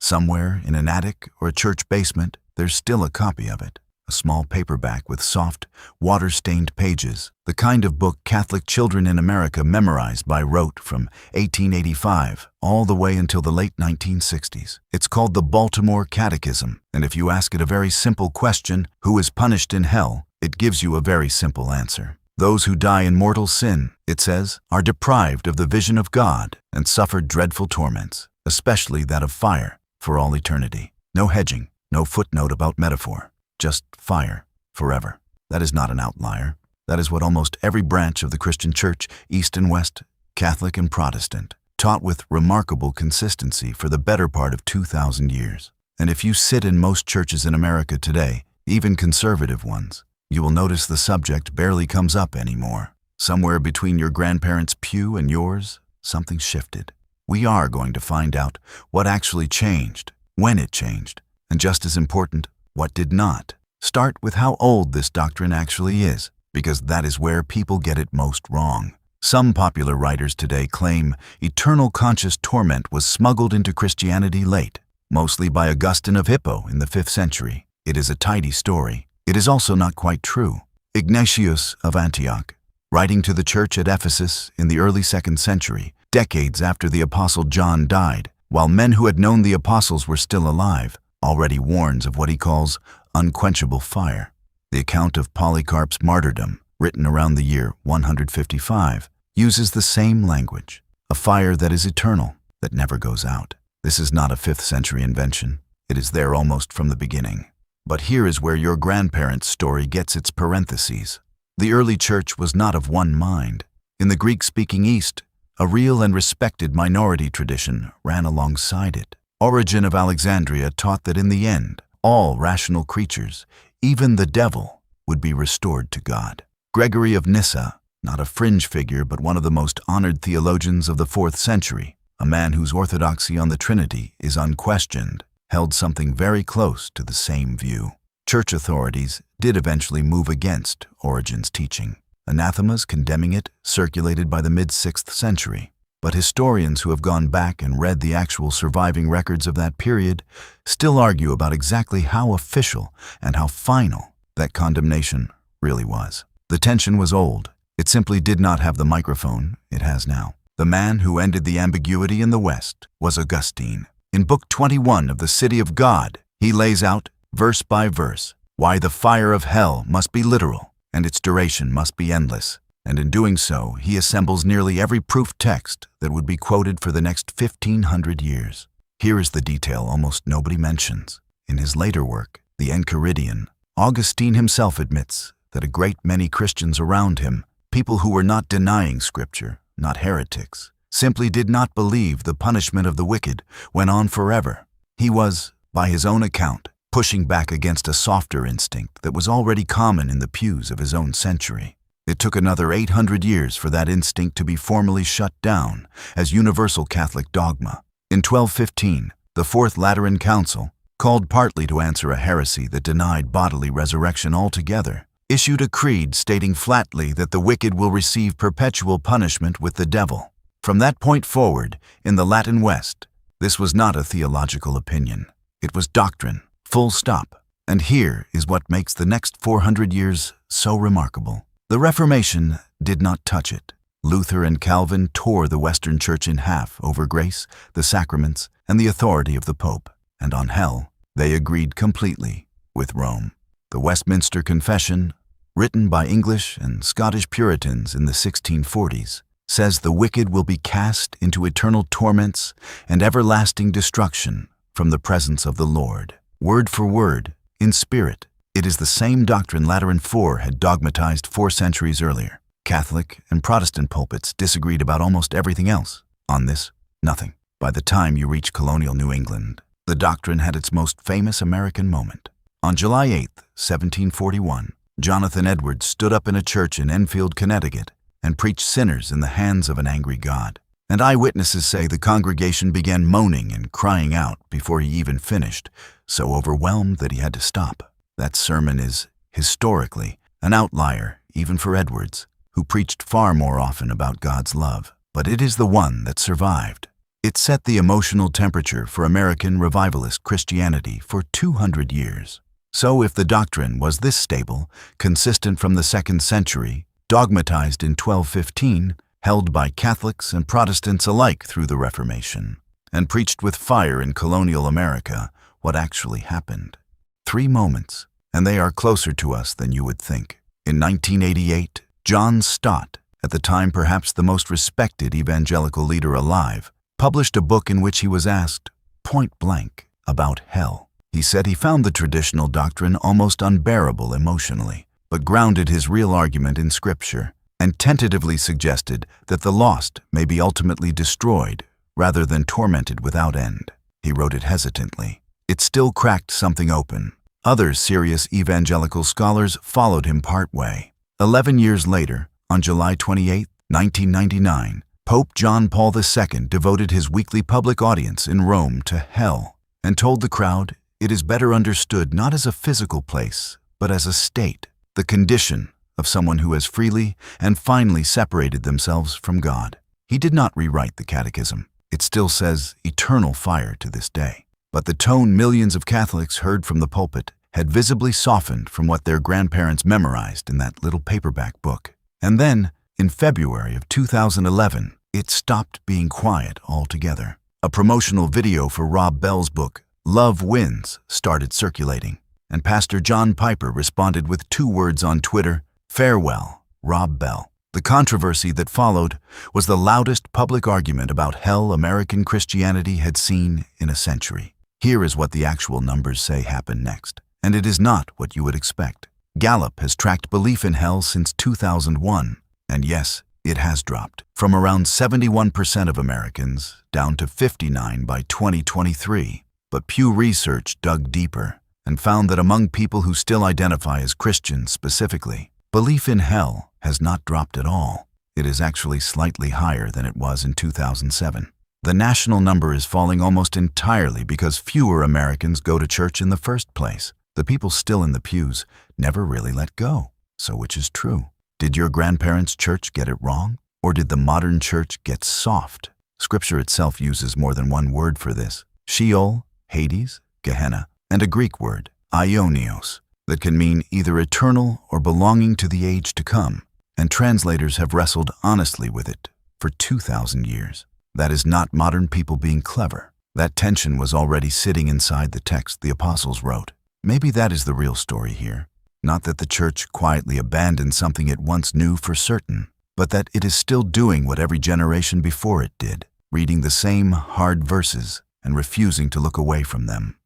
Somewhere in an attic or a church basement, there's still a copy of it. A small paperback with soft, water-stained pages, the kind of book Catholic children in America memorized by rote from 1885 all the way until the late 1960s. It's called the Baltimore Catechism, and if you ask it a very simple question, who is punished in hell, it gives you a very simple answer. Those who die in mortal sin, it says, are deprived of the vision of God and suffer dreadful torments, especially that of fire, for all eternity. No hedging, no footnote about metaphor. Just fire, forever. That is not an outlier. That is what almost every branch of the Christian Church, East and West, Catholic and Protestant, taught with remarkable consistency for the better part of 2,000 years. And if you sit in most churches in America today, even conservative ones, you will notice the subject barely comes up anymore. Somewhere between your grandparents' pew and yours, something shifted. We are going to find out what actually changed, when it changed, and just as important, what did not. Start with how old this doctrine actually is, because that is where people get it most wrong. Some popular writers today claim eternal conscious torment was smuggled into Christianity late, mostly by Augustine of Hippo in the 5th century. It is a tidy story. It is also not quite true. Ignatius of Antioch, writing to the church at Ephesus in the early 2nd century, decades after the Apostle John died, while men who had known the apostles were still alive, already warns of what he calls unquenchable fire. The account of Polycarp's martyrdom, written around the year 155, uses the same language, a fire that is eternal, that never goes out. This is not a 5th century invention. It is there almost from the beginning. But here is where your grandparents' story gets its parentheses. The early church was not of one mind. In the Greek-speaking East, a real and respected minority tradition ran alongside it. Origen of Alexandria taught that in the end, all rational creatures, even the devil, would be restored to God. Gregory of Nyssa, not a fringe figure but one of the most honored theologians of the 4th century, a man whose orthodoxy on the Trinity is unquestioned, held something very close to the same view. Church authorities did eventually move against Origen's teaching. Anathemas condemning it circulated by the mid-6th century. But historians who have gone back and read the actual surviving records of that period still argue about exactly how official and how final that condemnation really was. The tension was old. It simply did not have the microphone it has now. The man who ended the ambiguity in the West was Augustine. In Book 21 of the City of God, he lays out, verse by verse, why the fire of hell must be literal and its duration must be endless. And in doing so, he assembles nearly every proof text that would be quoted for the next 1,500 years. Here is the detail almost nobody mentions. In his later work, the Enchiridion, Augustine himself admits that a great many Christians around him, people who were not denying Scripture, not heretics, simply did not believe the punishment of the wicked went on forever. He was, by his own account, pushing back against a softer instinct that was already common in the pews of his own century. It took another 800 years for that instinct to be formally shut down as universal Catholic dogma. In 1215, the Fourth Lateran Council, called partly to answer a heresy that denied bodily resurrection altogether, issued a creed stating flatly that the wicked will receive perpetual punishment with the devil. From that point forward, in the Latin West, this was not a theological opinion. It was doctrine, full stop. And here is what makes the next 400 years so remarkable. The Reformation did not touch it. Luther and Calvin tore the Western Church in half over grace, the sacraments, and the authority of the Pope. And on hell, they agreed completely with Rome. The Westminster Confession, written by English and Scottish Puritans in the 1640s, says the wicked will be cast into eternal torments and everlasting destruction from the presence of the Lord. Word for word, in spirit, it is the same doctrine Lateran Four had dogmatized 4 centuries earlier. Catholic and Protestant pulpits disagreed about almost everything else. On this, nothing. By the time you reach colonial New England, the doctrine had its most famous American moment. On July 8, 1741, Jonathan Edwards stood up in a church in Enfield, Connecticut, and preached sinners in the hands of an angry God. And eyewitnesses say the congregation began moaning and crying out before he even finished, so overwhelmed that he had to stop. That sermon is, historically, an outlier even for Edwards, who preached far more often about God's love. But it is the one that survived. It set the emotional temperature for American revivalist Christianity for 200 years. So if the doctrine was this stable, consistent from the 2nd century, dogmatized in 1215, held by Catholics and Protestants alike through the Reformation, and preached with fire in colonial America, what actually happened? 3 moments, and they are closer to us than you would think. In 1988, John Stott, at the time perhaps the most respected evangelical leader alive, published a book in which he was asked, point blank, about hell. He said he found the traditional doctrine almost unbearable emotionally, but grounded his real argument in Scripture, and tentatively suggested that the lost may be ultimately destroyed rather than tormented without end. He wrote it hesitantly. It still cracked something open. Other serious evangelical scholars followed him partway. 11 years later, on July 28, 1999, Pope John Paul II devoted his weekly public audience in Rome to hell and told the crowd it is better understood not as a physical place, but as a state, the condition of someone who has freely and finally separated themselves from God. He did not rewrite the catechism. It still says eternal fire to this day. But the tone millions of Catholics heard from the pulpit had visibly softened from what their grandparents memorized in that little paperback book. And then, in February of 2011, it stopped being quiet altogether. A promotional video for Rob Bell's book, Love Wins, started circulating, and Pastor John Piper responded with 2 words on Twitter, "Farewell, Rob Bell." The controversy that followed was the loudest public argument about hell American Christianity had seen in a century. Here is what the actual numbers say happened next, and it is not what you would expect. Gallup has tracked belief in hell since 2001, and yes, it has dropped from around 71% of Americans down to 59% by 2023. But Pew Research dug deeper and found that among people who still identify as Christians specifically, belief in hell has not dropped at all. It is actually slightly higher than it was in 2007. The national number is falling almost entirely because fewer Americans go to church in the first place. The people still in the pews never really let go. So which is true? Did your grandparents' church get it wrong? Or did the modern church get soft? Scripture itself uses more than one word for this. Sheol, Hades, Gehenna, and a Greek word, aionios, that can mean either eternal or belonging to the age to come, and translators have wrestled honestly with it for 2,000 years. That is not modern people being clever. That tension was already sitting inside the text the apostles wrote. Maybe that is the real story here. Not that the church quietly abandoned something it once knew for certain, but that it is still doing what every generation before it did, reading the same hard verses and refusing to look away from them.